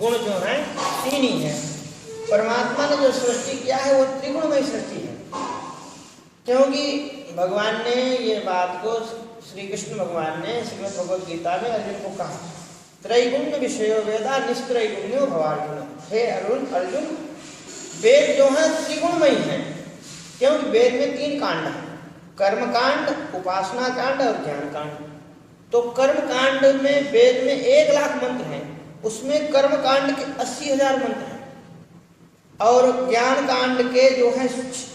गुण जो है तीन ही है। परमात्मा ने जो सृष्टि किया है वो त्रिगुणमय सृष्टि है, क्योंकि भगवान ने ये बात को, श्री कृष्ण भगवान ने श्रीमद् भगवद गीता में अर्जुन को कहा, त्रैगुण्य विषयो वेदा निस्त्रैगुण्यो भवार्जुन। हे अर्जुन, वेद जो है त्रिगुणमय है, क्योंकि वेद में तीन कांड है, कर्म कांड, उपासना कांड और ज्ञान कांड। तो कर्म कांड में वेद में 1,00,000 मंत्र हैं, उसमें कर्म कांड के 80,000 मंत्र हैं, और ज्ञान कांड के जो है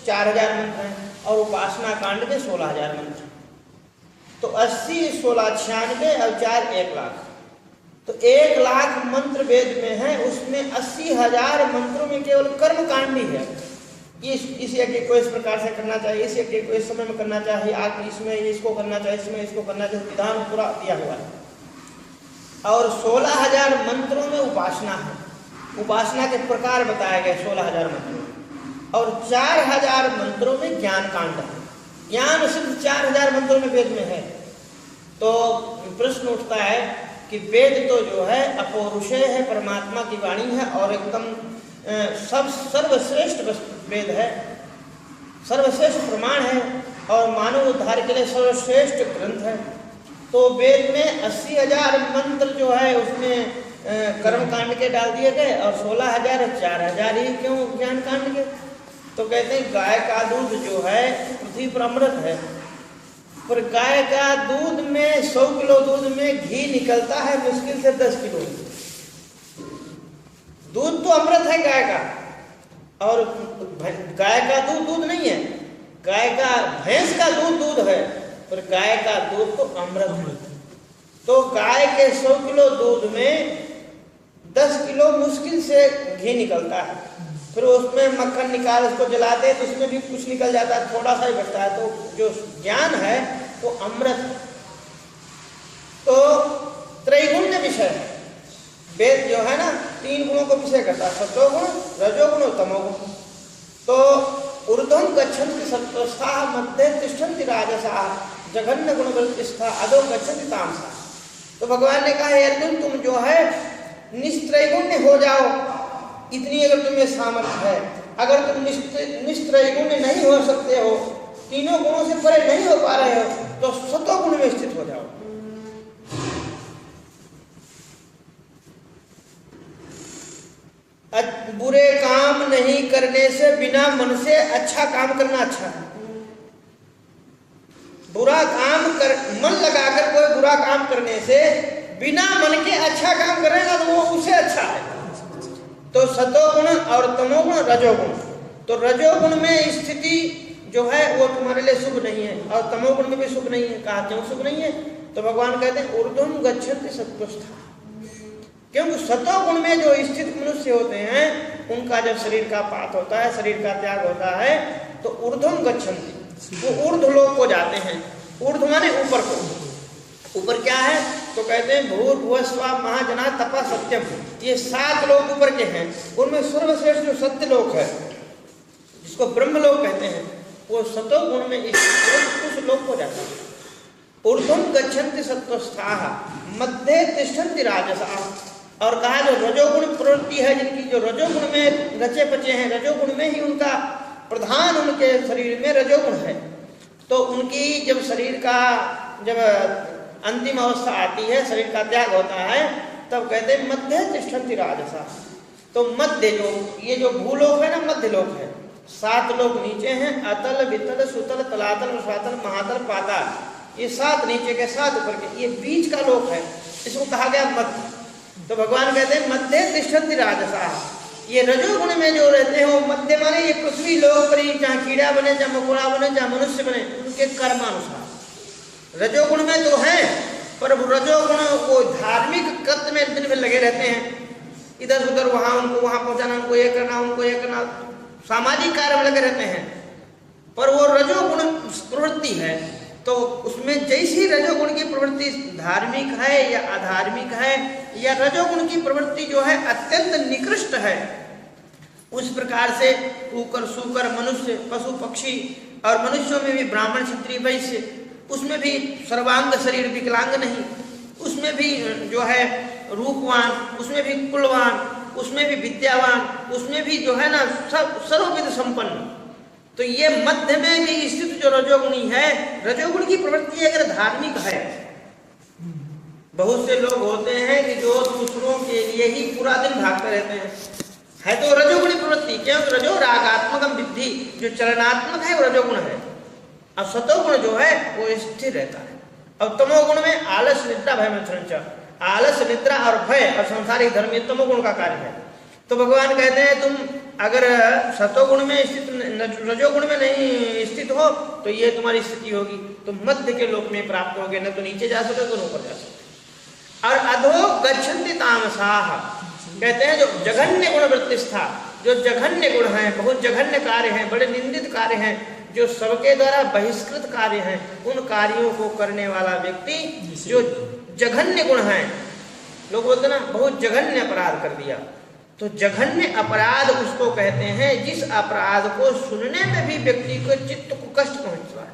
4,000 मंत्र हैं, और उपासना कांड के 16,000 मंत्र। तो 80, 16, 96 और 4, 1,00,000। तो 1,00,000 मंत्र वेद में है, उसमें 80,000 मंत्रों में केवल कर्म कांड ही है। इस यज्ञ को इस प्रकार से करना चाहिए, इस यज्ञ को इस समय में करना चाहिए, आगे इसमें इसको करना चाहिए, इसमें इसको करना चाहिए, विधान पूरा दिया हुआ है। और 16,000 मंत्रों में उपासना है, उपासना के प्रकार बताया गया 16,000 मंत्रों में। और 4,000 मंत्रों में ज्ञान कांड है, ज्ञान सिर्फ 4,000 मंत्रों में वेद में है। तो प्रश्न उठता है कि वेद तो जो है अपौरुषेय है, परमात्मा की वाणी है, और एकदम सर्वश्रेष्ठ वेद है, सर्वश्रेष्ठ प्रमाण है, और मानव उद्धार के लिए सर्वश्रेष्ठ ग्रंथ है। तो वेद में 80,000 मंत्र जो है उसमें कर्म कांड के डाल दिए गए, और 16,000 और 4,000 ही क्यों ज्ञान कांड के। तो कहते हैं गाय का दूध जो है पृथ्वी पर अमृत है, पर गाय का दूध में 100 किलो दूध में घी निकलता है मुश्किल से 10 किलो। दूध तो अमृत है गाय का, और गाय का दूध दूध नहीं है, गाय का, भैंस का दूध दूध है, पर गाय का दूध तो अमृत है। तो गाय के 100 किलो दूध में 10 किलो मुश्किल से घी निकलता है, फिर उसमें मक्खन निकाल उसको जलाते तो उसमें भी कुछ निकल जाता है, थोड़ा सा ही बचता है। तो जो ज्ञान है वो अमृत। तो त्रैगुण्य विषय है वेद जो है ना, 3 गुणों को विषय करता है, सत्वगुण, रजोगुण और तमोगुण। तो ऊर्ध्वं गच्छन्ति सत्त्वस्थाः, मध्ये तिष्ठन्ति राजसाः, जघन्य गुणवृत्तिस्थाः, अधो गच्छन्ति तामसाः। तो भगवान ने कहा, हे अर्जुन, तुम जो है निस्त्रैगुण्य हो जाओ, इतनी अगर तुम्हें सामर्थ्य है। अगर तुम निस्त्रैगुण्य नहीं हो सकते हो, तीनों गुणों से परे नहीं हो पा रहे हो, तो सत्वगुण में स्थित हो जाओ। बुरे काम नहीं करने से, बिना मन से अच्छा काम करना अच्छा है। बुरा काम कर, मन लगाकर कोई बुरा काम करने से बिना मन के अच्छा काम करेगा तो वो उसे अच्छा है। तो सतोगुण और तमोगुण, रजोगुण। तो रजोगुण में स्थिति जो है वो तुम्हारे लिए शुभ नहीं है, और तमोगुण में भी शुभ नहीं है। कहा क्यों शुभ नहीं है? तो भगवान कहते हैं ऊर्ध्वं गच्छन्ति सत्त्वस्थाः, क्योंकि सतोगुण में जो स्थित मनुष्य होते हैं उनका जब शरीर का पात होता है, शरीर का त्याग होता है, तो ऊर्ध्वं गच्छन्ति, वो ऊर्ध्व लोक को जाते हैं। ऊर्ध्व माने ऊपर को। ऊपर क्या है? तो कहते हैं भूर्भुवः स्वः महाजना तपः सत्यम। ये 7 लोक ऊपर के हैं, उनमें सर्वश्रेष्ठ जो सत्य लोक है, जिसको ब्रह्म लोक कहते हैं, वो सतोगुण में उस लोक को जाता है। ऊर्ध्वं गच्छन्ति सत्त्वस्थाः, मध्ये तिष्ठन्ति राजसाः। और कहा जो रजोगुण प्रवृत्ति है, जिनकी जो रजोगुण में रचे पचे हैं, रजोगुण में ही उनका प्रधान, उनके शरीर में रजोगुण है, तो उनकी जब शरीर का जब अंतिम अवस्था आती है, शरीर का त्याग होता है, तब कहते हैं मध्य तिष्ठन्ति राजसाः। तो मध्य जो ये जो भूलोक है ना, मध्य लोक है। 7 लोक नीचे हैं, अतल वितल सुतल तलातल रसातल महातल पाताल। ये 7 नीचे के, 7 ऊपर के, ये बीच का लोक है, इसको कहा गया मध्य। तो भगवान कहते हैं मध्य तिष्ठन्ति राजसाः। ये रजोगुण में जो रहते हैं वो मध्य माने ये पृथ्वी लोक पर ही, चाहे कीड़ा बने, चाहे मकोड़ा बने, चाहे मनुष्य बने, उनके कर्मानुसार। रजोगुण में तो है, पर रजोगुण को धार्मिक कृत्य में दिन भर लगे रहते हैं, इधर उधर, वहां उनको वहां पहुंचाना, उनको ये करना, उनको ये करना, सामाजिक कार्य में लगे रहते हैं। पर वो रजोगुण प्रवृत्ति है, तो उसमें जैसी रजोगुण की प्रवृत्ति धार्मिक है या अधार्मिक है, या रजोगुण की प्रवृत्ति जो है अत्यंत निकृष्ट है, उस प्रकार से ऊकर सूकर, मनुष्य, पशु पक्षी, और मनुष्यों में भी ब्राह्मण क्षत्रिय वैश्य, उसमें भी सर्वांग शरीर विकलांग नहीं, उसमें भी जो है रूपवान, उसमें भी कुलवान, उसमें भी विद्यावान, उसमें भी जो है ना सब सर्वविध संपन्न। तो ये मध्य में भी स्थित जो रजोगुणी है, रजोगुण की प्रवृत्ति अगर धार्मिक है, बहुत से लोग होते हैं कि जो दूसरों के लिए ही पूरा दिन भागते रहते हैं, है तो रजोगुणी प्रवृत्ति, क्योंकि रजो रागात्मकम विद्धि, जो चलनात्मक है वो रजोगुण है, और सतोगुण जो है वो स्थिर रहता है। और तमोगुण में आलस निद्रा भय में, आलस निद्रा और भय और संसारिक धर्म, ये तमोगुण का कार्य है। तो भगवान कहते हैं तुम अगर सतोगुण में स्थित, रजोगुण में नहीं स्थित हो तो ये तुम्हारी स्थिति होगी, तो मध्य के लोक में प्राप्त होगे, न तो नीचे जा सकते तो ऊपर जा सकते। और अधो गच्छन्ति तामसाः, कहते हैं जो जघन्य गुण वृत्तिस्था, जो जघन्य गुण हैं, बहुत जघन्य कार्य हैं, बड़े निंदित कार्य हैं, जो सबके द्वारा बहिष्कृत कार्य हैं, उन कार्यों को करने वाला व्यक्ति जो जघन्य गुण हैं, लोग बोलते ना बहुत जघन्य अपराध कर दिया, तो जघन्य अपराध उसको कहते हैं जिस अपराध को सुनने में भी व्यक्ति को चित्त को कष्ट पहुंचता है।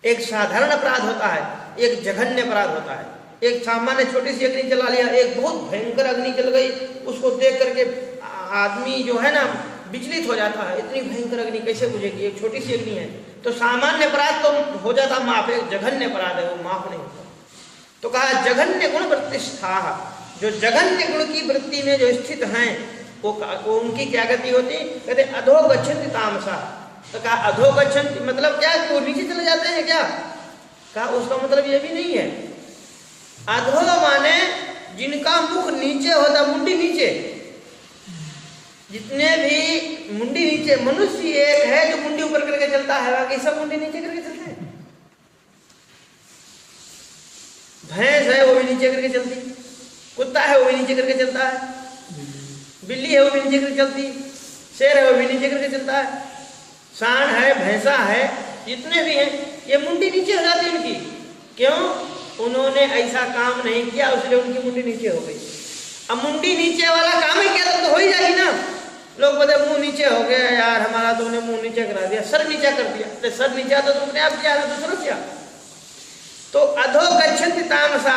एक साधारण अपराध होता है, एक जघन्य अपराध होता है। एक सामान्य छोटी सी अग्नि जला लिया, एक बहुत भयंकर अग्नि जल गई, उसको देख करके आदमी जो है ना विचलित हो जाता है, इतनी भयंकर अग्नि कैसे बुझेगी, एक छोटी सी अग्नि है। तो सामान्य अपराध तो हो जाता माफ, एक जघन्य अपराध है वो माफ नहीं होता। तो कहा जघन्य गुण वृत्तिष्ठा, जो जघन्य गुण की वृत्ति में जो स्थित हैं वो उनकी क्या गति होती, कहते अधो गच्छन्ति तामसा। तो कहा अधो गच्छन्ति मतलब क्या, वो नीचे चले जाते हैं क्या, कहा उसका मतलब ये भी नहीं है। अधो माने जिनका मुख नीचे होता, मुंडी नीचे, जितने भी मुंडी नीचे, मनुष्य एक है जो मुंडी ऊपर करके चलता है, बाकी सब मुंडी नीचे करके चलते हैं। भैंस है वो भी नीचे करके चलती, कुत्ता है वो भी नीचे करके चलता है, बिल्ली है वो भी नीचे करके चलती, शेर है वो भी नीचे करके चलता है, सांड है, भैंसा है, जितने भी हैं ये मुंडी नीचे हो जाती है उनकी। क्यों, उन्होंने ऐसा काम नहीं किया, इसलिए उनकी मुंडी नीचे हो गई। अब मुंडी नीचे वाला काम ही किया तो हो ही जाएगी ना। लोग बोले मुंह नीचे हो गया यार हमारा, तुमने मुंह नीचे करा दिया, सर नीचा कर दिया, तो सर नीचा तो तुमने आप किया, दूसरों किया। तो अधो गच्छन्ति तामसा,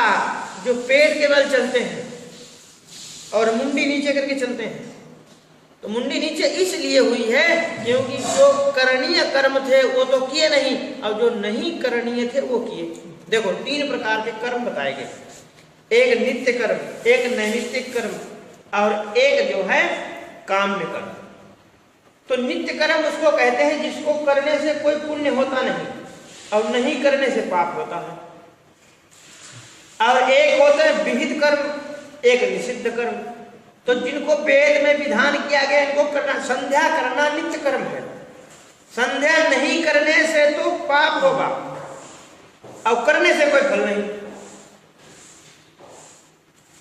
जो पेट के बल चलते हैं और मुंडी नीचे करके चलते हैं। तो मुंडी नीचे इसलिए हुई है क्योंकि जो करणीय कर्म थे वो तो किए नहीं, और जो नहीं करणीय थे वो किए। देखो 3 प्रकार के कर्म बताए गए, एक नित्य कर्म, एक नैमित्तिक कर्म, और एक जो है काम्य कर्म। तो नित्य कर्म उसको कहते हैं जिसको करने से कोई पुण्य होता नहीं और नहीं करने से पाप होता है। और एक होता है विहित कर्म, एक निषिद्ध कर्म। तो जिनको वेद में विधान किया गया इनको करना, संध्या करना नित्य कर्म है, संध्या नहीं करने से तो पाप होगा और करने से कोई फल नहीं।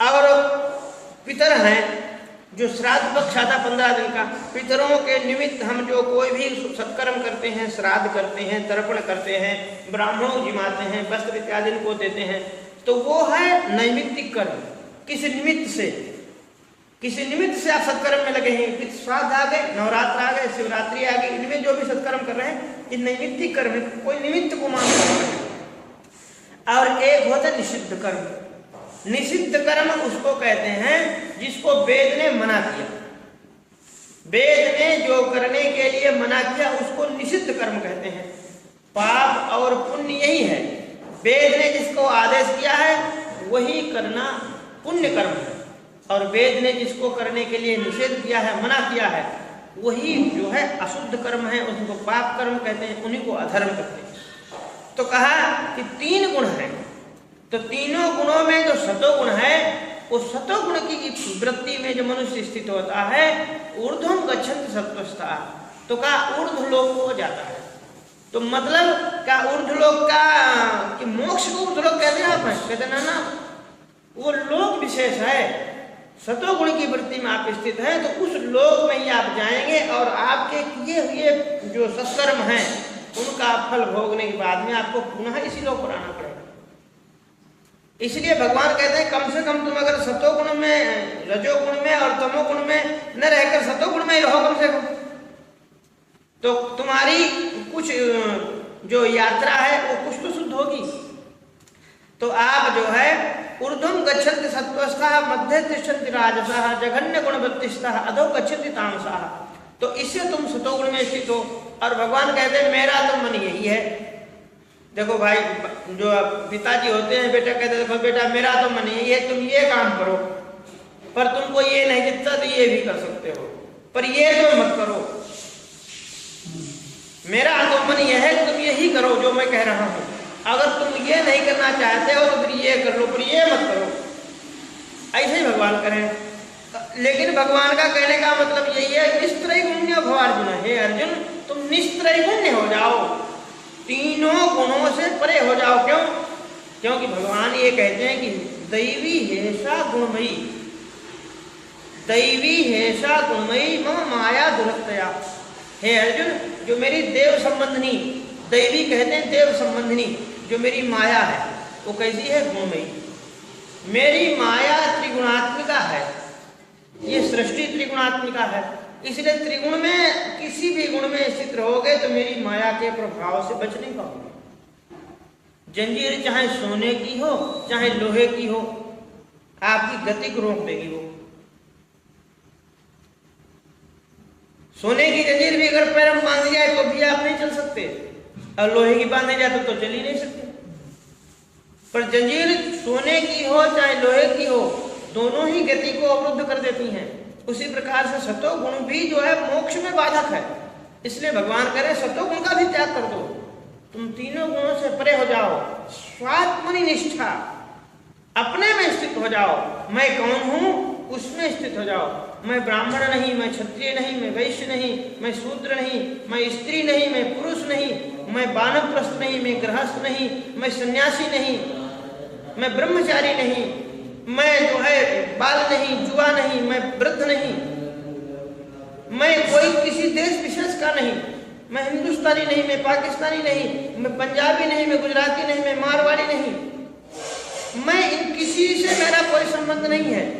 और पितर हैं जो श्राद्ध पक्ष आता 15 दिन का, पितरों के निमित्त हम जो कोई भी सत्कर्म करते हैं, श्राद्ध करते हैं, तर्पण करते हैं, ब्राह्मणों को जिमाते हैं, वस्त्र इत्यादि को देते हैं, तो वो है नैमित्तिक कर्म। किसी निमित्त से आप सत्कर्म में लगे हैं, श्राद्ध आ गए, नवरात्र आ गए, शिवरात्रि आ गई, इनमें जो भी सत्कर्म कर रहे हैं ये नैमित्तिक कर्म है, कोई निमित्त को मान रहे हैं। और एक होता है निषिद्ध कर्म। निषिद्ध कर्म उसको कहते हैं जिसको वेद ने मना किया, वेद ने जो करने के लिए मना किया उसको निषिद्ध कर्म कहते हैं। पाप और पुण्य यही है, वेद ने जिसको आदेश किया है वही करना पुण्य कर्म है, और वेद ने जिसको करने के लिए निषेध किया है, मना किया है, वही जो है अशुद्ध कर्म है, उसको पाप कर्म कहते हैं, उन्हीं को अधर्म कहते हैं। तो कहा कि 3 गुण हैं, तो तीनों गुणों में जो सतोगुण है वो सतोगुण की वृत्ति में जो मनुष्य स्थित होता है, ऊर्ध्वं गच्छन्ति सत्त्वस्था, तो कहा ऊर्ध्व लोक को जाता है। तो मतलब क्या ऊर्ध्व लोक का कि मोक्ष को ऊर्ध्व लोक कहते हैं आप, कहते ना, वो लोक विशेष है। सतोगुण की वृत्ति में आप स्थित हैं तो उस लोक में ही आप जाएंगे, और आपके किए हुए जो सत्कर्म हैं उनका फल भोगने के बाद में आपको पुनः इसी लोक पर आना पड़ेगा। इसलिए भगवान कहते हैं कम से कम तुम अगर सतोगुण में, रजोगुण में और तमोगुण में न रहकर सतोगुण में ही रहो कम से कम, तो तुम्हारी कुछ जो यात्रा है वो कुछ तो शुद्ध होगी। तो आप जो है ऊर्ध्वं गच्छन्ति सत्त्वस्थाः, मध्ये तिष्ठन्ति राजसाः, जघन्य गुणवृत्तिस्थाः, अधो गच्छन्ति तामसाः। तो इससे तुम सतोगुण में स्थित हो। और भगवान कहते हैं मेरा तो मन यही है। देखो भाई, जो पिताजी होते हैं, बेटा कहते हैं देखो बेटा मेरा तो मन यही है, तुम ये काम करो, पर तुमको ये नहीं जितना तो ये भी कर सकते हो, पर ये तो मत करो। मेरा तो मन यह है तुम यही करो जो मैं कह रहा हूं। अगर तुम ये नहीं करना चाहते हो तो फिर ये कर लो, पर ये मत करो। ऐसे ही भगवान करें। लेकिन भगवान का कहने का मतलब यही है, निस्त्रैगुण्य भव अर्जुन। हे अर्जुन, तुम निस्त्रैगुण्य हो जाओ, तीनों गुणों से परे हो जाओ। क्यों? क्योंकि भगवान ये कहते हैं कि दैवी हेषा गुणमयी, दैवी हेषा गुणमयी मम माया दुरत्तया। हे अर्जुन, जो मेरी देव संबंधनी, दैवी कहते हैं देव संबंधनी, जो मेरी माया है वो कैसी है? गुणमयी। मेरी माया त्रिगुणात्मिका है, ये सृष्टि त्रिगुणात्मिका है, इसलिए त्रिगुण में किसी भी गुण में स्थित रहोगे तो मेरी माया के प्रभाव से बच नहीं पाओगे। जंजीर चाहे सोने की हो चाहे लोहे की हो, आपकी गति को रोक देगी वो। सोने की जंजीर भी अगर पैर में बांध जाए तो भी आप नहीं चल सकते, और लोहे की बांधे जाए तो चल ही नहीं सकते। पर जंजीर सोने की हो चाहे लोहे की हो, दोनों ही गति को अवरुद्ध कर देती हैं। उसी प्रकार से सतोगुण भी जो है मोक्ष में बाधक है। इसलिए भगवान कह रहे सतोगुण का भी त्याग कर दो, तुम तीनों गुणों से परे हो जाओ। स्वात्मनि निष्ठा, अपने में स्थित हो जाओ। मैं कौन हूं उसमें स्थित हो जाओ। मैं ब्राह्मण नहीं, मैं क्षत्रिय नहीं, मैं वैश्य नहीं, मैं शूद्र नहीं, मैं स्त्री नहीं, मैं पुरुष नहीं, मैं वानप्रस्थ नहीं, मैं गृहस्थ नहीं, मैं सन्यासी नहीं, मैं ब्रह्मचारी नहीं, मैं जो है बाल नहीं, जुआ नहीं, मैं वृद्ध नहीं, मैं कोई किसी देश विशेष का नहीं, मैं हिंदुस्तानी नहीं, मैं पाकिस्तानी नहीं, मैं पंजाबी नहीं, मैं गुजराती नहीं, मैं मारवाड़ी नहीं, मैं इन किसी से मेरा कोई संबंध नहीं है।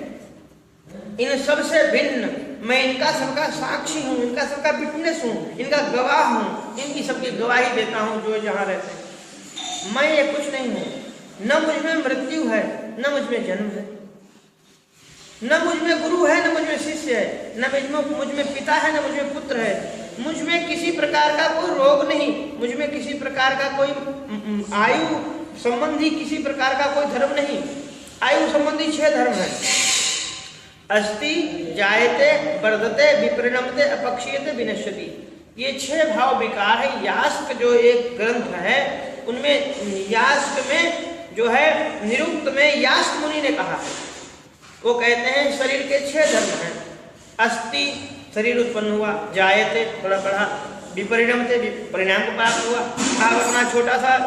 इन सब से भिन्न मैं इनका सबका साक्षी हूँ, इनका सबका विटनेस हूँ, इनका गवाह हूँ, इनकी सबकी गवाही देता हूँ जो जहाँ रहते हैं। मैं ये कुछ नहीं हूँ। न मुझ में मृत्यु है, न मुझ में जन्म है, न मुझ में गुरु है, न मुझ में शिष्य है, न मुझ में पिता है, न मुझ में पुत्र है। मुझ में किसी प्रकार का कोई रोग नहीं, मुझ में किसी प्रकार का कोई आयु संबंधी किसी प्रकार का कोई धर्म नहीं। आयु संबंधी 6 धर्म है। अस्ति, जायते, वर्धते, विपरिणमते, अपक्षीयते, विनश्यति। ये 6 भाव विकार है। यास्क जो एक ग्रंथ है उनमें यास्क में जो है निरुक्त में यास्क मुनि ने कहा है, वो कहते हैं शरीर के 6 धर्म हैं। अस्ति, शरीर उत्पन्न हुआ, जायते, थोड़ा बढ़ा, विपरिणमते, परिणाम को प्राप्त हुआ। आप अपना छोटा सा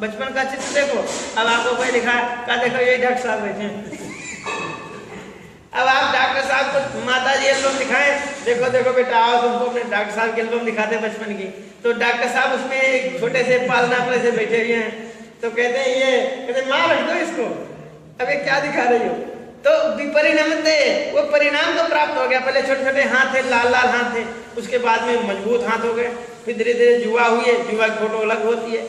बचपन का चित्र देखो, अब आपको कोई दिखाया क्या, देखो ये डॉक्टर साहब बैठे हैं। अब आप डॉक्टर साहब को माता जी एल्बम दिखाएं, देखो देखो बेटा आओ तुमको अपने डॉक्टर साहब की एल्बम दिखाते बचपन की, तो डॉक्टर साहब उसमें एक छोटे से पालना पर से बैठे हुए हैं, तो कहते हैं ये, कहते माँ रख दो इसको, अबे क्या दिखा रही हो। तो विपरिणमते, वो परिणाम तो प्राप्त हो गया। पहले छोटे छोटे हाथ थे, लाल लाल हाथ थे, उसके बाद में मजबूत हाथ हो गए, फिर धीरे धीरे जुआ हुई है, जुआ की फोटो अलग होती है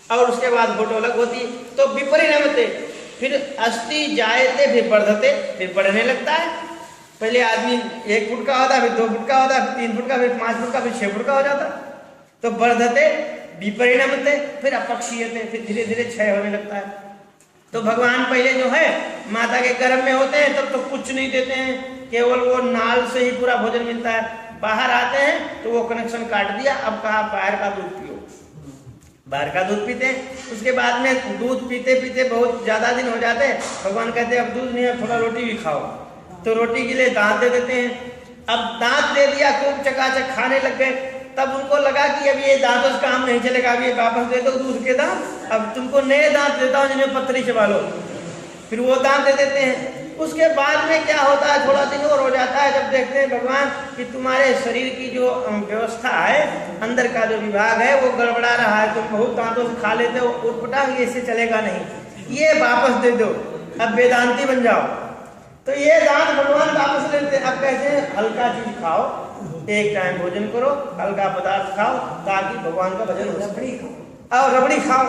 और उसके बाद फोटो अलग होती है। तो विपरिणमते, फिर अस्ति, जायते, फिर वर्धते, फिर बढ़ने लगता है। पहले आदमी 1 फुट का होता, फिर 2 फुट का होता, 3 फुट का, फिर 5 फुट का, फिर 6 फुट का हो जाता। तो वर्धते, विपरिणमते, फिर अपक्षीयते, फिर धीरे धीरे क्षय होने लगता है। तो भगवान पहले जो है माता के गर्भ में होते हैं तब तो कुछ नहीं देते हैं, केवल वो नाल से ही पूरा भोजन मिलता है। बाहर आते हैं तो वो कनेक्शन काट दिया, अब कहा बाहर का दूध पियो, बाहर का दूध पीते हैं। उसके बाद में दूध पीते पीते बहुत ज्यादा दिन हो जाते हैं, भगवान कहते हैं अब दूध नहीं है, थोड़ा रोटी भी खाओ। तो रोटी के लिए दांत दे देते हैं। अब दांत दे दिया, खूब चकाचक खाने लग गए। तब उनको लगा कि अब ये दांतों से काम नहीं चलेगा, अब ये वापस दे दो दूध के दांत, अब तुमको नए दांत देता हूँ जिन्हें पत्थरी चबा लो। फिर वो दांत दे देते हैं। उसके बाद में क्या होता है, थोड़ा दिन और हो जाता है, जब देखते हैं भगवान कि तुम्हारे शरीर की जो व्यवस्था है, अंदर का जो विभाग है वो गड़बड़ा रहा है, तुम बहुत दांतों से खा लेते हो, उठपटा इससे चलेगा नहीं, ये वापस दे दो, अब वेदांती बन जाओ। तो ये दांत भगवान वापस लेते हैं। अब कहते हैं हल्का चीज खाओ, एक टाइम भोजन करो, हल्का पदार्थ खाओ ताकि भगवान का भजन हो। रबड़ी खाओ और रबड़ी खाओ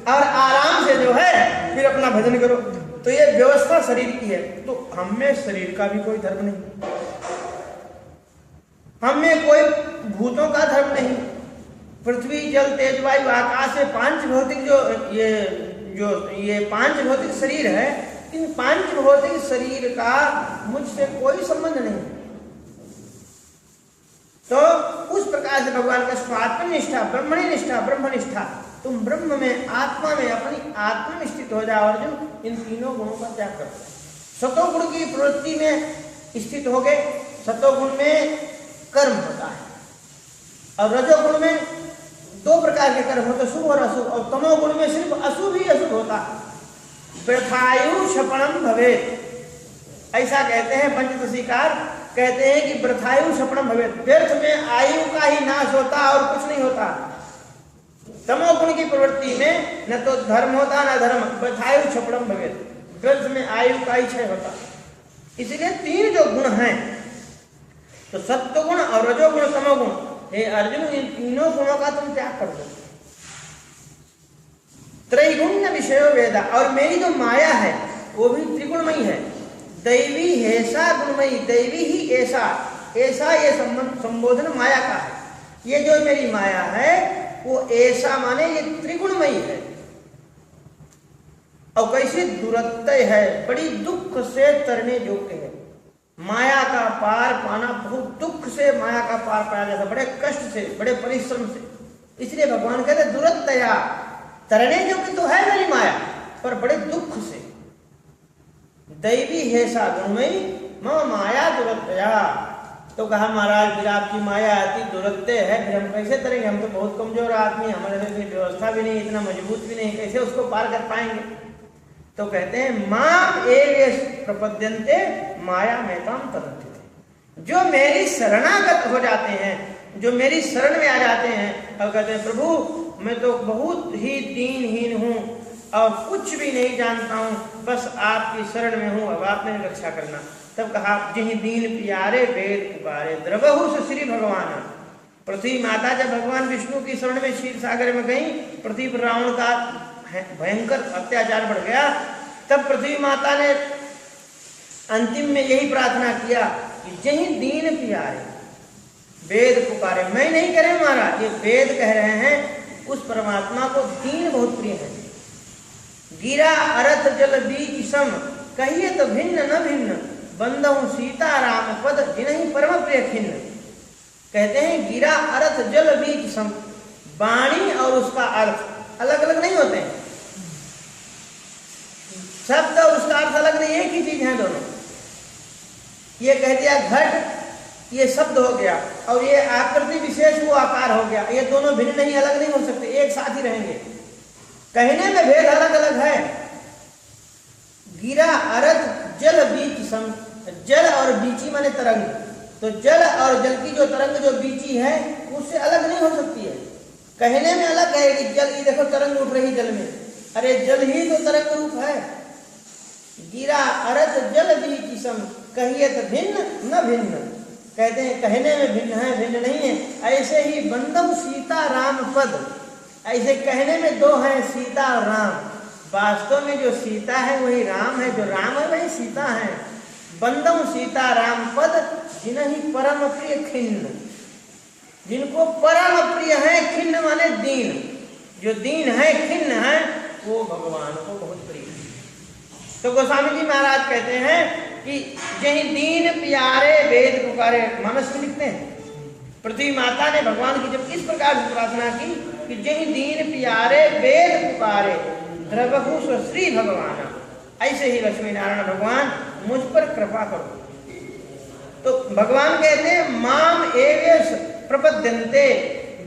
और आराम से जो है फिर अपना भजन करो। तो ये व्यवस्था शरीर की है। तो हम में शरीर का भी कोई धर्म नहीं, हम में कोई भूतों का धर्म नहीं। पृथ्वी जल तेज वायु आकाश से पांच भौतिक ये पांच भौतिक शरीर है, इन पांच भौतिक शरीर का मुझसे कोई संबंध नहीं। तो उस प्रकार से भगवान का स्वात्म निष्ठा, ब्रह्मणी निष्ठा, ब्रह्मनिष्ठा, तुम ब्रह्म में, आत्मा में, अपनी आत्मा में स्थित हो जाओ अर्जुन। इन तीनों गुणों का त्याग कर दो। सतोगुण की प्रवृत्ति में स्थित हो गए। सतोगुण में कर्म होता है और रजोगुण में दो प्रकार के कर्म होते, शुभ और अशुभ, और तमोगुण में सिर्फ अशुभ ही अशुभ होता है। वृथायु क्षपणम भवेत्, ऐसा कहते हैं पंचदशीकार, कहते हैं कि वृथायु क्षपणम भवेत्, व्यर्थ में आयु का ही नाश होता और कुछ नहीं होता। तमोगुण की प्रवृत्ति में न तो धर्म होता न धर्म, वृथायु क्षपणम भवेत्, व्यर्थ में आयु का ही क्षय होता। इसलिए तीन जो गुण हैं, तो सत्वगुण और रजोगुण तमोगुण, हे अर्जुन इन तीनों गुणों का तुम त्याग कर दो। त्रैगुण्य विषयो वेद, और मेरी जो माया है वो भी त्रिगुणमयी है। दैवी हेसा गुणमयी, दैवी ही ऐसा, ऐसा ये संबोधन माया का है। ये जो मेरी माया है वो ऐसा माने ये त्रिगुणमयी है। और कैसी दुरत्य है, बड़ी दुख से तरने योग्य है। माया का पार पाना बहुत दुख से, माया का पार पाया जाता, बड़े कष्ट से, बड़े परिश्रम से। इसलिए भगवान कहते दुरत्या, तरने योग्य तो है मेरी माया पर बड़े दुख से। दैवी हेसा गुणमयी मम माया दुरत्या। तो कहा महाराज फिर आपकी माया अति दुरत्य है, फिर हम कैसे तरेंगे, हम तो बहुत कमजोर आदमी, हमारे से व्यवस्था भी नहीं, इतना मजबूत भी नहीं, कैसे उसको पार कर पाएंगे। तो कहते हैं माम एवेश प्रपद्यन्ते माया मेताम तदन्ते, जो मेरी शरणागत हो जाते हैं, जो मेरी शरण में आ जाते हैं और कहते हैं प्रभु मैं तो बहुत ही दीनहीन हूँ और कुछ भी नहीं जानता हूँ, बस आपकी शरण में हूँ, अब आप मेरी रक्षा करना। तब कहा जिहि दीन प्यारे वेद पुकारे, द्रवहु श्री भगवान। पृथ्वी माता जब भगवान विष्णु की शरण में क्षीर सागर में गई, पृथ्वी पर रावण का भयंकर अत्याचार बढ़ गया, तब पृथ्वी माता ने अंतिम में यही प्रार्थना किया कि जही दीन प्यारे वेद पुकारे। मैं नहीं कह रहे महाराज, ये वेद कह रहे हैं, उस परमात्मा को दीन बहुत प्रिय है। गिरा अरथ जल बीच सम, कहिए तो भिन्न न भिन्न, बंदहु सीता राम पद जिन्हीं परम प्रिय खिन्न। कहते हैं गिरा अरथ जल बीच सम, वाणी और उसका अर्थ अलग अलग नहीं होते हैं, शब्द और उसका अर्थ अलग नहीं, एक ही चीज है दोनों। ये कह दिया घट, ये शब्द हो गया, और ये आकृति विशेष वो आकार हो गया, ये दोनों भिन्न नहीं, अलग नहीं हो सकते, एक साथ ही रहेंगे। कहने में भेद अलग अलग है। गिरा अरथ जल बीच सम, जल और बीची माने तरंग, तो जल और जल की जो तरंग जो बीची है उससे अलग नहीं हो सकती है। कहने में अलग है कि जल, ये देखो तरंग उठ रही जल में, अरे जल ही तो तरंग रूप है। गिरा अरथ जल बीच सम, कहिए तो भिन्न न भिन्न, कहते हैं कहने में भिन्न है, भिन्न नहीं है। ऐसे ही बंदम सीता राम पद, ऐसे कहने में दो हैं सीता और राम, वास्तव में जो सीता है वही राम है, जो राम है वही सीता है। बंदम सीता राम पद जिन्हीं परम प्रिय खिन्न, जिनको परम प्रिय है, खिन्न माने दीन, जो दीन है खिन्न है वो भगवान को बहुत प्रिय है। तो गोस्वामी जी महाराज कहते हैं कि जही दीन प्यारे वेद पुकारे, मानस में लिखते हैं पृथ्वी माता ने भगवान की जब इस प्रकार से प्रार्थना की कि जही दीन प्यारे वेद पुकारे, द्रवहु श्री भगवान, ऐसे ही लक्ष्मी नारायण भगवान मुझ पर कृपा करो। तो भगवान कहते हैं माम एवेश प्रपद्यन्ते,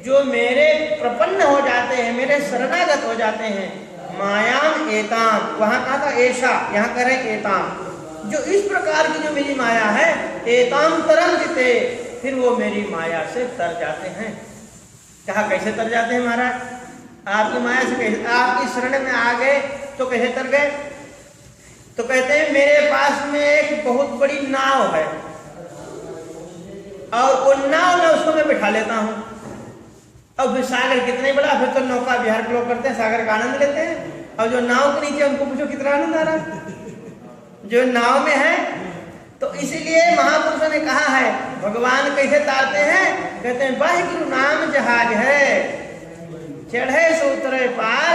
जो मेरे प्रपन्न हो जाते हैं, मेरे शरणागत हो जाते हैं, मायाम एताम, वहां कहा था ऐसा, यहाँ कह रहे एताम, जो इस प्रकार की जो मेरी माया है, एताम तरंजिते, फिर वो मेरी माया से तर जाते हैं। कहा कैसे तर जाते हैं महाराज, आपकी माया से कैसे, आपकी शरण में आ गए तो कैसे तर गए। तो कहते हैं मेरे पास में एक बहुत बड़ी नाव है और वो नाव में उसको मैं बिठा लेता हूँ, और फिर सागर कितने बड़ा, फिर तो नौका विहार के लोग करते हैं, सागर का आनंद लेते हैं, और जो नाव के नीचे उनको पूछो कितना आनंद आ रहा है। जो नाव में है। तो इसीलिए महापुरुषों ने कहा है भगवान कैसे तारते हैं, कहते हैं वाहिगुरु नाम जहाज है, चढ़े सो उतरे पार,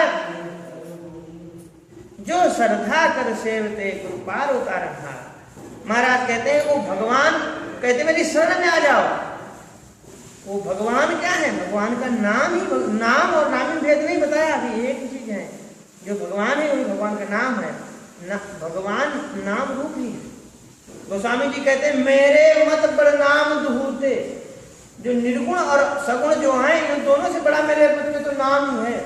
जो श्रद्धा कर सेवते गुरु पार उतार हार। महाराज कहते हैं वो भगवान, कहते मेरी शरण में आ जाओ। वो भगवान क्या है, भगवान का नाम ही, नाम और नाम में भेद नहीं बताया, अभी एक चीज है जो भगवान है वही भगवान का नाम है ना, भगवान नाम रूप ही है। गोस्वामी जी कहते हैं मेरे मत पर नाम दुहूते, जो निर्गुण और सगुण जो हैं इन दोनों से बड़ा मेरे मत में तो नाम ही है।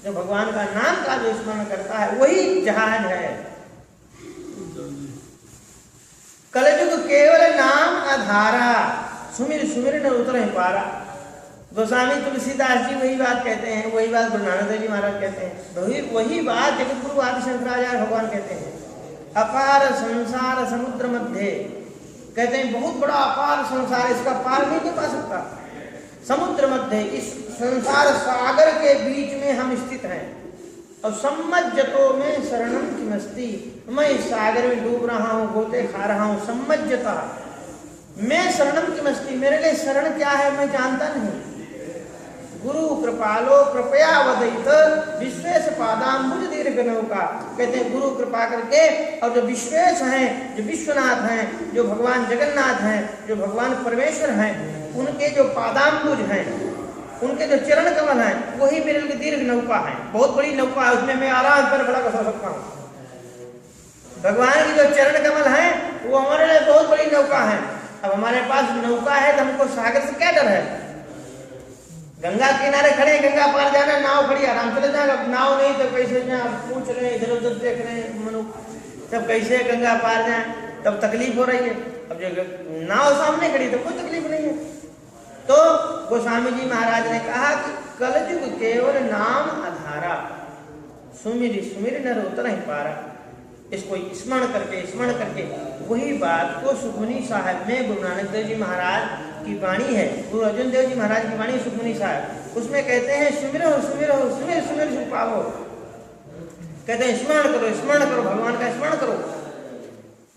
जो भगवान का नाम का जो स्मरण करता है वही जहाज है। कलयुग केवल नाम आधारा, सुमिर सुमिर न उतर ही पारा। गोस्वामी तुलसीदास जी वही बात कहते हैं, वही बात गुरु नानक देव जी महाराज कहते हैं, वही बात जगत गुरु आदि शंकराचार्य भगवान कहते हैं। अपार संसार समुद्र मध्य, कहते हैं बहुत बड़ा अपार संसार, इसका पार नहीं कर पा सकता। समुद्र मध्य, इस संसार सागर के बीच में हम स्थित हैं। और सम्मज्जतो में शरणम की मस्ती, मैं इस सागर में डूब रहा हूँ, गोते खा रहा हूँ। सम्मज्जता, मैं शरणम की मस्ती, मेरे लिए शरण क्या है मैं जानता नहीं। गुरु कृपालो कृपया वदित विश्वेश पादाम्बुज दीर्घ नौका, कहते हैं गुरु कृपा करके, और जो विश्वेश हैं, जो विश्वनाथ हैं, जो भगवान जगन्नाथ हैं, जो भगवान परमेश्वर हैं, उनके जो पादाम्बुज हैं, उनके जो चरण कमल हैं, वही मेरे लिए दीर्घ नौका है, बहुत बड़ी नौका है, उसमें मैं आराम पर बड़ा कर सकता हूँ। भगवान की जो चरण कमल हैं वो हमारे लिए बहुत बड़ी नौका है। अब हमारे पास नौका है तो हमको सागर से क्या डर है। गंगा किनारे खड़े, गंगा पार जाना, नाव खड़ी आराम चले जाएगा। नाव नहीं तो कैसे जाए, पूछ रहे इधर उधर देख रहे हैं मनुष्य, तब कैसे गंगा पार जाए, तब तकलीफ हो रही है। अब जो नाव सामने खड़ी तो कोई तकलीफ नहीं है। तो गोस्वामी जी महाराज ने कहा कि कलयुग केवल नाम आधारा, सुमिर सुमिर नर उतर ही पारा। इसको स्मरण करके वही बात को सुखमनी साहब में गुरु नानक देव जी महाराज की वाणी है, गुरु अर्जुन देव जी महाराज की वाणी सुखमनी साहब, उसमें कहते हैं सुमिरो सुमिरो सुमिर सुमिर सुख पाओ। कहते हैं स्मरण करो भगवान का स्मरण करो।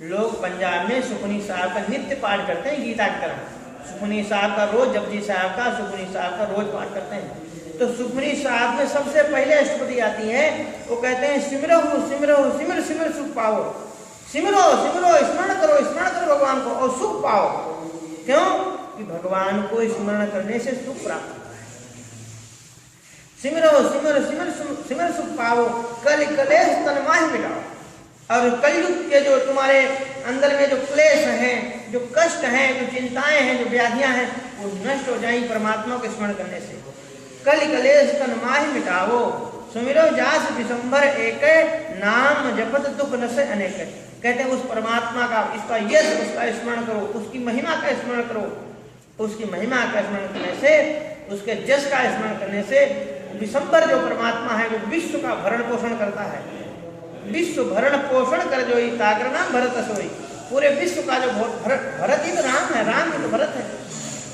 लोग पंजाब में सुखमनी साहब का नित्य पाठ करते हैं, गीता की तरह। सुखमनी साहब का रोज, जपजी साहब का, सुखमनी साहब का रोज पाठ करते हैं। तो सुखमनी साहब में सबसे पहले अष्टपदी आती है, वो कहते हैं सिमरो सिमर सिमर सुख पाओ। सिमरो स्मरण करो भगवान को और सुख पाओ। क्यों कि भगवान को स्मरण करने से सुख प्राप्त होता है। सिमर सुख पाओ, कल कलेश तन्माहि मिटाओ। और कलयुग के जो तुम्हारे अंदर में जो क्लेश हैं, जो कष्ट हैं, जो चिंताएं हैं, जो व्याधियां हैं, वो नष्ट हो जाएंगी परमात्मा को स्मरण करने से। कल कलेश तन्माहि मिटाओ, सुमिरो जास विशंभर एक, नाम जपत दुख नशे अनेक। कहते हैं उस परमात्मा का, इसका यश उसका स्मरण करो, उसकी महिमा का स्मरण करो। उसकी महिमा का स्मरण करने से, उसके जस का स्मरण करने से, विशंभर जो परमात्मा है वो विश्व का भरण पोषण करता है। विश्व भरण पोषण कर जो ताकर नाम भरत सोई, पूरे विश्व का जो भरत ही तो राम है, राम ही तो भरत है।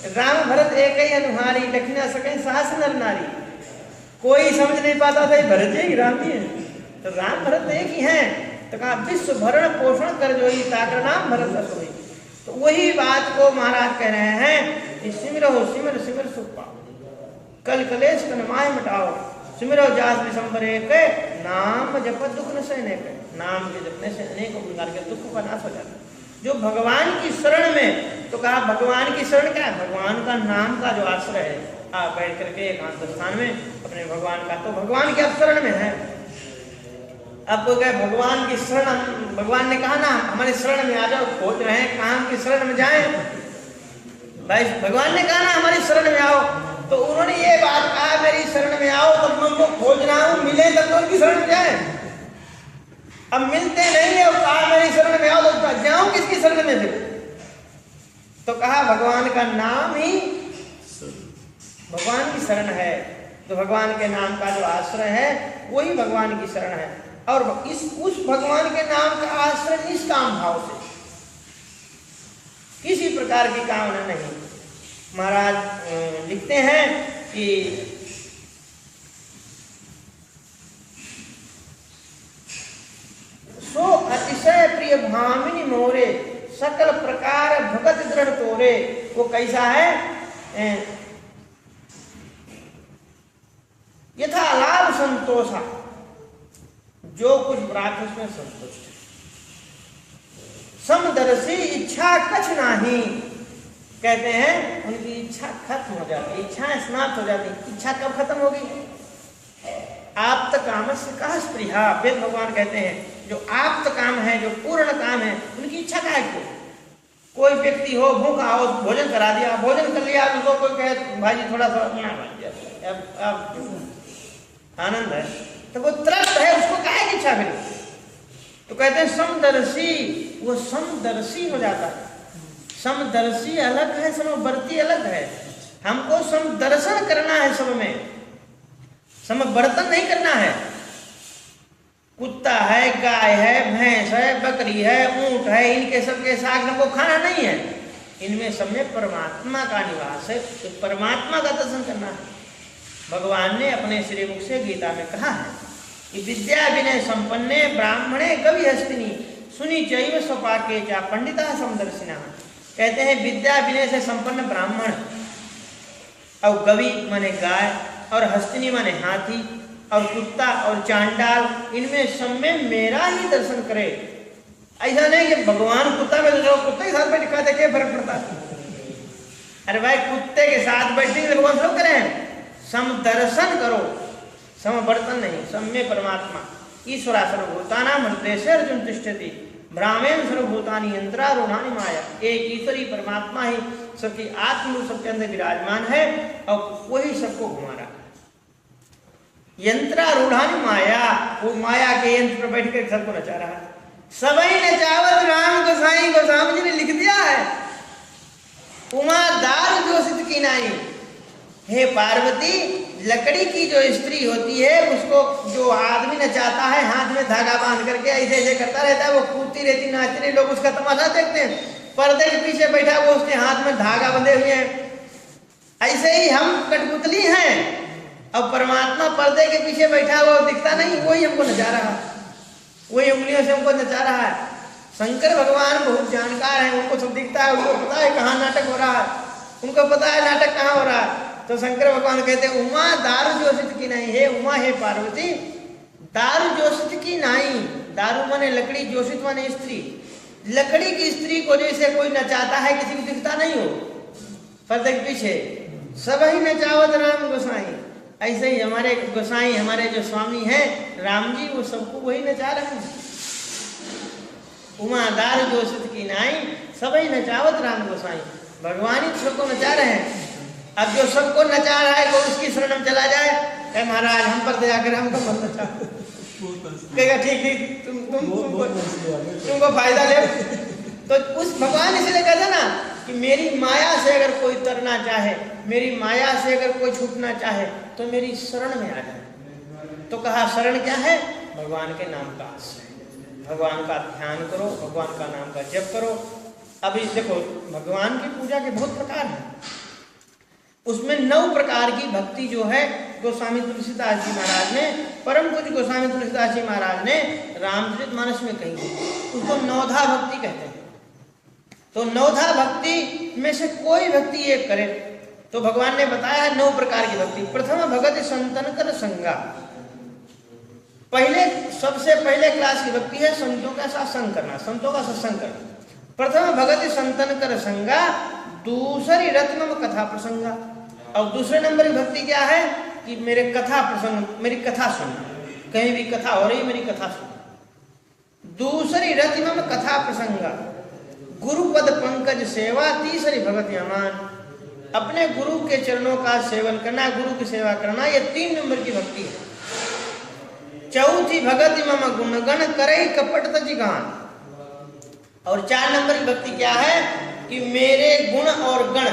राम भरत एक ही अनुहारी, लखना सके सास नर नारी। कोई समझ नहीं पाता था भरत है कि राम ही है, तो राम भरत एक ही है। तो कहा विश्व भरण पोषण कर जो ताकर नाम भरत सोई। तो वही बात को महाराज कह रहे हैं कि सिमरो सिमर सुख पाओ, कल कलेश तन्माहि मिटाओ, सिमरो जास विशंभर एक, नाम जपत दुख नशे अनेक। नाम के जपने से अनेकों प्रकार के दुख का नाश हो जाता है। जो भगवान की शरण में, तो कहा भगवान की शरण क्या है, भगवान का नाम का जो आश्रय है। आप बैठ करके एकांत स्थान में अपने भगवान का, तो भगवान की आप शरण में है। आपको क्या भगवान की शरण, भगवान ने कहा ना हमारी शरण में आ जाओ, खोज रहे हैं कहाँ की शरण में जाए भाई। भगवान ने कहा ना हमारी शरण में आओ, तो उन्होंने ये बात कहा मेरी शरण में आओ, तब मैं उनको खोज रहा हूँ, मिले तब तो उनकी शरण में जाए। अब मिलते नहीं है, कहा मेरी शरण में आओ, तो जाऊं किसकी शरण में फिर। तो कहा भगवान का नाम ही भगवान की शरण है। तो भगवान के नाम का जो आश्रय है वही भगवान की शरण है। और उस भगवान के नाम का आश्रय निष्काम भाव से, किसी प्रकार की कामना नहीं। महाराज लिखते हैं कि सो अतिशय प्रिय भामिनी मोरे, सकल प्रकार भगत दृढ़ तोरे। वो कैसा है? यथा लाभ संतोषा, जो कुछ प्राप्त उसमें संतुष्ट है। समदर्शी इच्छा कछ नाही, कहते हैं उनकी इच्छा खत्म हो जाती, इच्छाएं समाप्त हो जाती। इच्छा कब खत्म होगी? आप्त काम से कहा स्पृहा। फिर भगवान कहते हैं जो आप्त काम है, जो पूर्ण काम है, उनकी इच्छा का है क्यों? कोई व्यक्ति हो भूखा हो, भोजन करा दिया, भोजन कर लिया, उसको कोई कहे भाई थोड़ा सा अब आनंद है, तो वो त्रस्त है, उसको काहे की इच्छा करें? तो कहते हैं समदर्शी, वो समदर्शी हो जाता है। समदर्शी अलग है, समवर्ती अलग है। हमको समदर्शन करना है सब में, समवर्तन नहीं करना है। कुत्ता है, गाय है, भैंस है, बकरी है, ऊंट है, इनके सबके साथ हमको खाना नहीं है। इनमें सब में परमात्मा का निवास है, तो परमात्मा का दर्शन करना है। भगवान ने अपने श्रीमुख से गीता में कहा है कि विद्या विनय संपन्ने ब्राह्मणे कवि हस्तिनी सुनी चैव स्वपाके चा पंडिता समदर्शिना। कहते हैं विद्या विनय से संपन्न ब्राह्मण और कवि माने गाय और हस्तिनी माने हाथी और कुत्ता और चांडाल, इनमें सब में मेरा ही दर्शन करे। ऐसा नहीं कि भगवान कुत्ता में तो कुत्ते के साथ बैठ खाते क्या फर्क पड़ता है? अरे भाई कुत्ते के साथ बैठे भगवान सब करें, समदर्शन करो, समवर्तन नहीं। सब में परमात्मा ईश्वरा सर्वभूतानां हृदयेषु अर्जुन तिष्ठति ब्राह्मण सर्वभूतानि यंत्रारूढ़ानि माया। एक ईश्वरी परमात्मा ही सबकी आत्म सबके अंदर विराजमान है और वही सबको घुमा रहा है। यंत्रारूढ़ानि माया, वो माया के यंत्र पर बैठ कर सबको नचा रहा है। सबई नचावत राम गोसाई, गोस्वामी जी ने लिख दिया है, उमा दार जोशित की नाई। हे पार्वती, लकड़ी की जो स्त्री होती है उसको जो आदमी नचाता है, हाथ में धागा बांध करके ऐसे ऐसे करता रहता है, वो कूदती रहती, नाचती रहती, लोग उसका तमाशा देखते हैं। पर्दे के पीछे बैठा वो उसके हाथ में धागा बंधे हुए हैं। ऐसे ही हम कठपुतली हैं और परमात्मा पर्दे के पीछे बैठा वो दिखता नहीं, वही हमको नचा रहा है, वही उंगलियों से हमको नचा रहा है। शंकर भगवान बहुत जानकार है, उनको सब दिखता है, उनको पता है कहाँ नाटक हो रहा है, उनको पता है नाटक कहाँ हो रहा है। तो शंकर भगवान कहते हैं उमा दारू जोशित की नहीं। हे उमा, हे पार्वती, दारू जोशित की नहीं। दारू माने लकड़ी, जोशित माने स्त्री। लकड़ी की स्त्री को जैसे कोई नचाता है, किसी को दिखता नहीं हो पर्दे के पीछे, सब ही नचावत राम गोसाई। ऐसे ही हमारे गोसाई, हमारे जो स्वामी हैं राम जी, वो सबको वही नचा रहे हैं। उमा दारू जोशित की नाई, सब ही नचावत राम गोसाई। भगवान ही सबको नचा रहे हैं। अब जो सबको नचा रहा है वो उसकी शरण में चला जाए, कहे महाराज हम पर दया कर, हमको मत नचा। कहेगा ठीक ठीक, तुमको फायदा ले। तो उस भगवान इसलिए कहते ना कि मेरी माया से अगर कोई तरना चाहे, मेरी माया से अगर कोई छूटना चाहे तो मेरी शरण में आ जाए। तो कहा शरण क्या है? भगवान के नाम का आश्रय, भगवान का ध्यान करो, भगवान का नाम का जप करो। अभी देखो भगवान की पूजा के बहुत प्रकार हैं, उसमें 9 प्रकार की भक्ति जो है गोस्वामी तुलसीदास जी महाराज ने, परम पूज्य गोस्वामी तुलसीदास जी महाराज ने रामचरितमानस में कही, उसको नवधा भक्ति कहते हैं। तो नवधा भक्ति में से कोई भक्ति एक करे तो भगवान ने बताया है 9 प्रकार की भक्ति। प्रथम भगत संतन कर संगा, पहले सबसे पहले क्लास की भक्ति है संतों का साथ संग करना, संतों का सत्संग करना। प्रथम भगत संतन कर संगा, दूसरी रत्नम कथा प्रसंगा। और दूसरे नंबर की भक्ति क्या है कि मेरे कथा प्रसंग, मेरी कथा सुनना, कहीं भी कथा हो रही मेरी कथा सुनना। दूसरी रत्नम कथा प्रसंगा, गुरुपद पंकज सेवा। तीसरी भगत यमान, अपने गुरु के चरणों का सेवन करना, गुरु की सेवा करना, ये 3 नंबर की भक्ति है। चौथी भगत मम गुणगण करे कपट तजिगान। और 4 नंबर की भक्ति क्या है कि मेरे गुण और गण,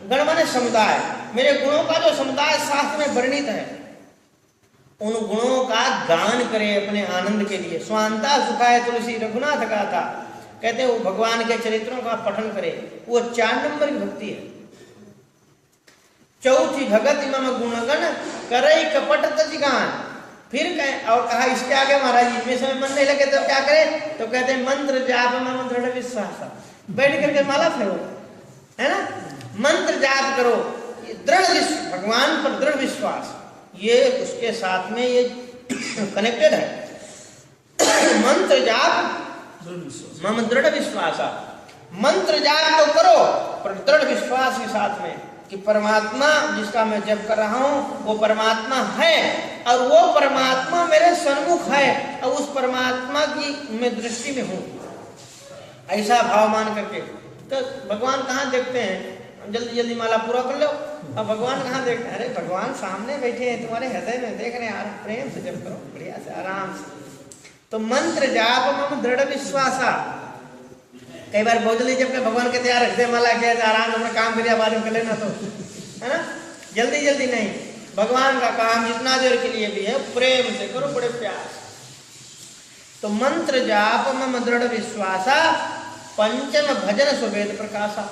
गण माने समुदाय, मेरे गुणों का जो समुदाय शास्त्र में वर्णित है उन गुणों का गान करे अपने आनंद के लिए। स्वांता सुखाय तुलसी रघुनाथ गाथा, कहते हैं वो भगवान के चरित्रों का पठन करे, वो 4 नंबर की भक्ति है। चौथी भगत मम गुणगण करई कपट तजिगान, फिर और कहा इसके आगे महाराज इसमें समय मन नहीं लगे तो क्या करें, तो कहते हैं मंत्र जाप मम दृढ़ विश्वास, बैठ करके माला फेरो, है ना, मंत्र जाप करो, दृढ़ भगवान पर दृढ़ विश्वास, ये उसके साथ में ये कनेक्टेड है। मंत्र जाप मम दृढ़ विश्वास, मंत्र जाप तो करो पर दृढ़ विश्वास के साथ में कि परमात्मा जिसका मैं जप कर रहा हूं वो परमात्मा है और वो परमात्मा मेरे सन्मुख है और उस परमात्मा की मैं दृष्टि में हूं, ऐसा भाव मान करके। तो भगवान कहाँ देखते हैं, जल्दी जल्दी माला पूरा कर लो, अब भगवान कहाँ देखते हैं, अरे भगवान सामने बैठे हैं तुम्हारे हृदय में, देख रहे हैं, प्रेम से जप करो, बढ़िया से आराम से। तो मंत्र जाप मम दृढ़ विश्वासा, कई बार बहुत जल्दी जब भगवान कहते यार हृदय माला क्या है, आराम अपना काम करिए बाद में कर लेना, तो है ना, जल्दी जल्दी नहीं, भगवान का काम जितना देर के लिए भी है प्रेम से करो, बड़े प्यार। तो मंत्र जाप मम दृढ़ विश्वासा पंचम भजन सुवेद प्रकाशा,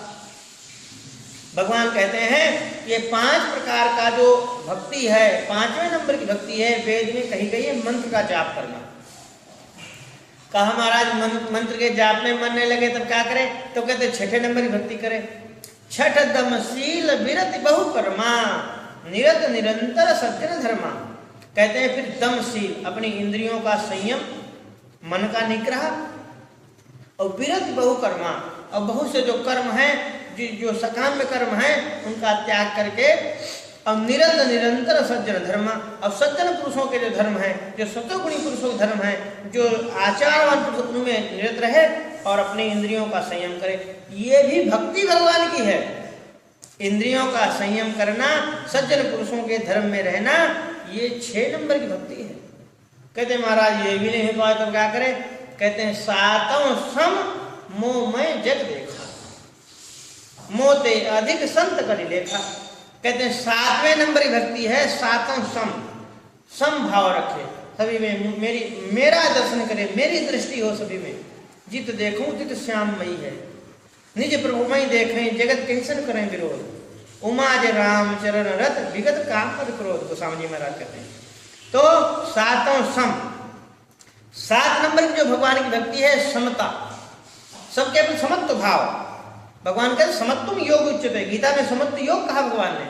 भगवान कहते हैं ये 5 प्रकार का जो भक्ति है, 5वें नंबर की भक्ति है, वेद में कही गई है मंत्र का जाप करना। कहा महाराज मंत्र के जाप में मन नहीं लगे तब क्या करें, तो कहते 6ठे नंबर की भक्ति करें, छठ दमशील विरति बहुकर्मा निरत निरंतर सज्जन धर्मा। कहते हैं फिर दमशील, अपनी इंद्रियों का संयम, मन का निग्रह, और विरति बहुकर्मा, और बहुत से जो कर्म हैं, जो सकाम में कर्म हैं उनका त्याग करके, और निरत निरंतर सज्जन धर्म, और सज्जन पुरुषों के जो धर्म हैं, जो सतोगुणी पुरुषों के धर्म हैं, जो आचारवान पुरुष उनमें निरत रहे और अपने इंद्रियों का संयम करे, ये भी भक्ति भगवान की है। इंद्रियों का संयम करना, सज्जन पुरुषों के धर्म में रहना, ये 6 नंबर की भक्ति है। कहते महाराज ये भी नहीं हो पाया तो क्या करें, कहते हैं सातों सम मोहमय जग देखा, मोते अधिक संत कर लेखा। कहते हैं 7वें नंबर की भक्ति है सातों सम भाव रखे, सभी में मेरा दर्शन करे, मेरी दृष्टि हो सभी में, जित देखूं तित श्याममयी है, निज प्रभुमय देखें जगत कैसन करें विरोध, उमाज राम चरण रथ विगत काम पद क्रोध, गोस्वामी जी महाराज कहते हैं। तो सातों सम, 7 नंबर की जो भगवान की भक्ति है समता, सबके अपने समत्व भाव, भगवान कहते समत्वम योग उच्चते, गीता में समत्व योग कहा भगवान ने,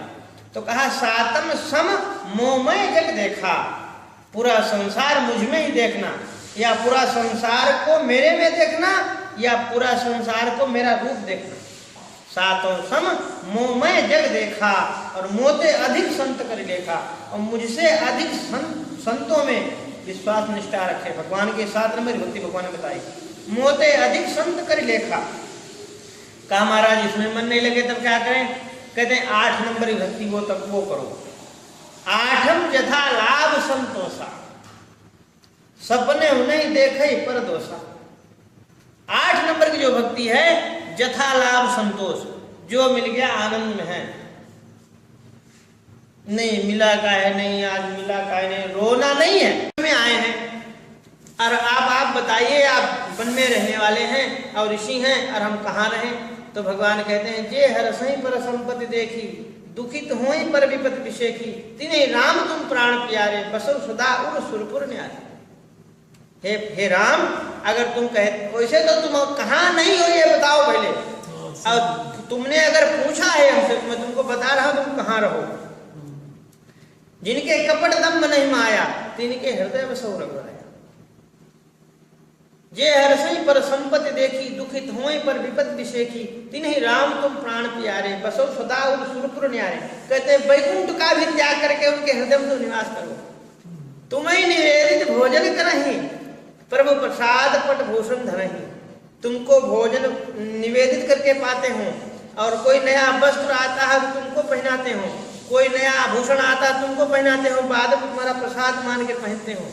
तो कहा सातम सम मोहमय जग देखा, पूरा संसार मुझ में ही देखना, या पूरा संसार को मेरे में देखना, या पूरा संसार को मेरा रूप देखना। सातों सम मोहमय जग देखा और मोते अधिक संत कर लेखा, और मुझसे अधिक संतों में विश्वास निष्ठा रखे। भगवान के 7 नंबर भक्ति भगवान ने बताई, मोते अधिक संत कर लेखा। कहा महाराज इसमें मन नहीं लगे तब क्या करें, कहते हैं 8 नंबर की भक्ति वो तब वो करो, आठम यथा लाभ संतोषा, सपने उन्हें देखे पर दोषा। 8 नंबर की जो भक्ति है यथा लाभ संतोष, जो मिल गया आनंद में है, नहीं मिला का है, नहीं आज मिला का है, नहीं रोना नहीं है, में आए हैं। और आप बताइए, आप वन में रहने वाले हैं और ऋषि हैं और हम कहाँ रहें। तो भगवान कहते हैं जे हर सही पर संपत्ति देखी, दुखित होई पर विपत विषेखी, तिन्हें राम तुम प्राण प्यारे, बसो सदा उर सुरपुर न्यारे। हे राम, अगर तुम कहे वैसे तो तुम कहाँ नहीं हो ये बताओ पहले, और तुमने अगर पूछा है हमसे तो मैं तुमको बता रहा हूं तुम कहाँ रहो। जिनके कपट दम्भ नहीं माया, तिनके हृदय में सौ रघुराया। जे हर्षई पर संपत्ति देखी, दुखित होए पर विपत विषेखी, तिन्हीं राम तुम प्राण प्यारे, बसो सदा उर सुरपुर न्यारे। कहते हैं वैकुंठ का भी त्याग करके उनके हृदय में तुम निवास करो, तुम्हें निवेदित भोजन करही, प्रभु प्रसाद पट भूषण धरही। तुमको भोजन निवेदित करके पाते हो, और कोई नया वस्त्र आता है तो तुमको पहनाते हो, कोई नया आभूषण आता है तुमको पहनाते हो, बाद में तुम्हारा प्रसाद मान के पहनते हो।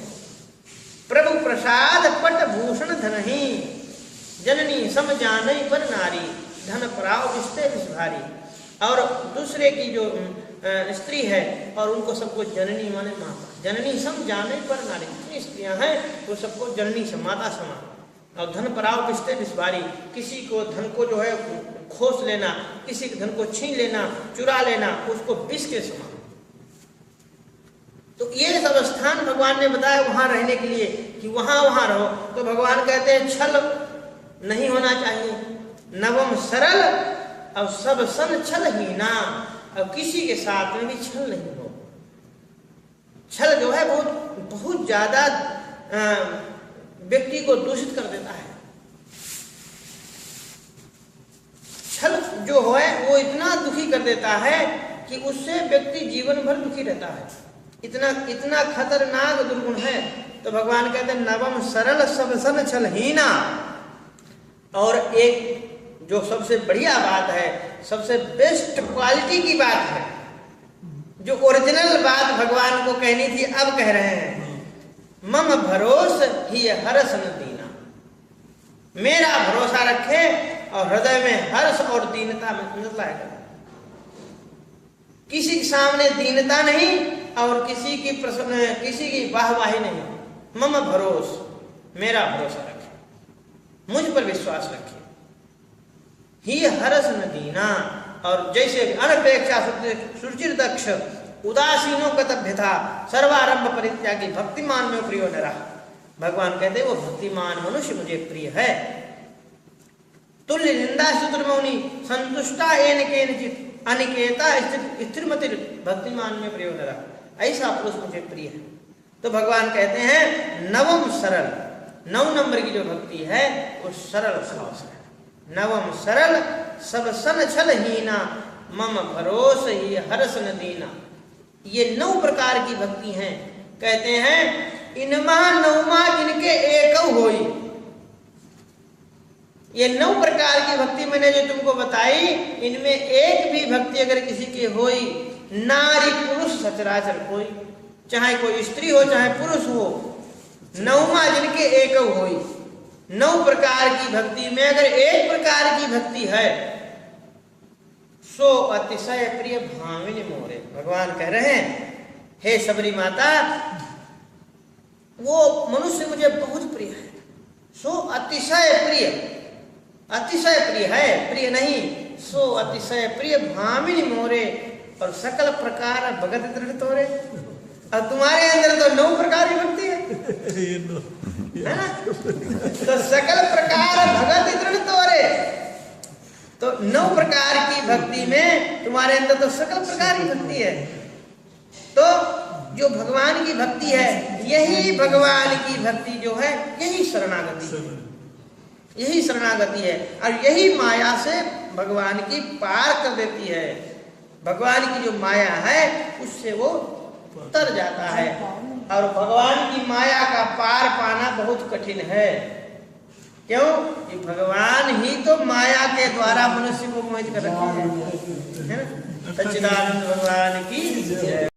प्रभु प्रसाद पट भूषण धरही, जननी सम जानई पर नारी, धन पराव विस्ते विषभारी। और दूसरे की जो स्त्री है और उनको सबको जननी माने माता, जननी सम जाने पर नारी, जितनी स्त्रियां हैं वो सबको जननी से माता समान। और धन पराव विस्ते विषभारी, किसी को धन को जो है खोस लेना, किसी के धन को छीन लेना, चुरा लेना, उसको विष के समान। तो ये सब स्थान भगवान ने बताया वहां रहने के लिए कि वहां रहो। तो भगवान कहते हैं छल नहीं होना चाहिए, नवम सरल और सब सन छल ही ना, अब किसी के साथ में भी छल नहीं हो। छल जो है बहुत ज्यादा व्यक्ति को दूषित कर देता है। छल जो है वो इतना दुखी कर देता है कि उससे व्यक्ति जीवन भर दुखी रहता है, इतना खतरनाक दुर्गुण है। तो भगवान कहते हैं नवम सरल सब सन छल हीना। और एक जो सबसे बढ़िया बात है, सबसे बेस्ट क्वालिटी की बात है, जो ओरिजिनल बात भगवान को कहनी थी अब कह रहे हैं, मम भरोस ही हर्ष न दीना। मेरा भरोसा रखे और हृदय में हर्ष और दीनता में लाया करे। किसी के सामने दीनता नहीं और किसी की वाहवाही नहीं। मम भरोस, मेरा भरोसा रखे, मुझ पर विश्वास रखे। ही हर्ष न दीना। और जैसे अनपेक्षा सुचिर दक्ष उदासीनों कतभ्य था सर्वारंभ परित्यागी भक्तिमान में प्रियो न रहा। भगवान कहते वो भक्तिमान मनुष्य मुझे प्रिय है। तुल्य निंदा सूत्र मौनी संतुष्टा एन केनचित अनिकेता स्थिरमति भक्तिमान में प्रियो न रहा। ऐसा पुरुष मुझे प्रिय है। तो भगवान कहते हैं नवम सरल, 9 नंबर की जो भक्ति है वो सरल भाव से है। नवम सरल सब सन छल हीना, मम भरोस ही हर्ष न दीना। ये 9 प्रकार की भक्ति हैं। कहते हैं इनमा नौमा जिनके एक होई। ये 9 प्रकार की भक्ति मैंने जो तुमको बताई, इनमें एक भी भक्ति अगर किसी की होई, नारी पुरुष सचराचर कोई, चाहे कोई स्त्री हो चाहे पुरुष हो, नौमा जिनके एक होई। 9 प्रकार की भक्ति में अगर एक प्रकार की भक्ति है सो अतिशय प्रिय भाविनी मोरे। भगवान कह रहे हैं हे सबरी माता, वो मनुष्य मुझे बहुत प्रिय है। सो अतिशय प्रिय, अतिशय प्रिय है, प्रिय नहीं, सो अतिशय प्रिय भामिनी मोरे। और सकल प्रकार भगत दृढ़ तोरे। अब तुम्हारे अंदर तो 9 प्रकार की भक्ति है ना? तो सकल प्रकार भगत दृढ़ तोरे। तो 9 प्रकार की भक्ति में तुम्हारे अंदर तो सकल प्रकार की भक्ति है। तो जो भगवान की भक्ति है, यही भगवान की भक्ति जो है, यही शरणागति है, यही शरणागति है। और यही माया से भगवान की पार कर देती है। भगवान की जो माया है उससे वो तर जाता है। और भगवान की माया का पार पाना बहुत कठिन है। क्यों? कि भगवान ही तो माया के द्वारा मनुष्य को मोहित कर रखा है ना? सच्चिदानंद भगवान की जय।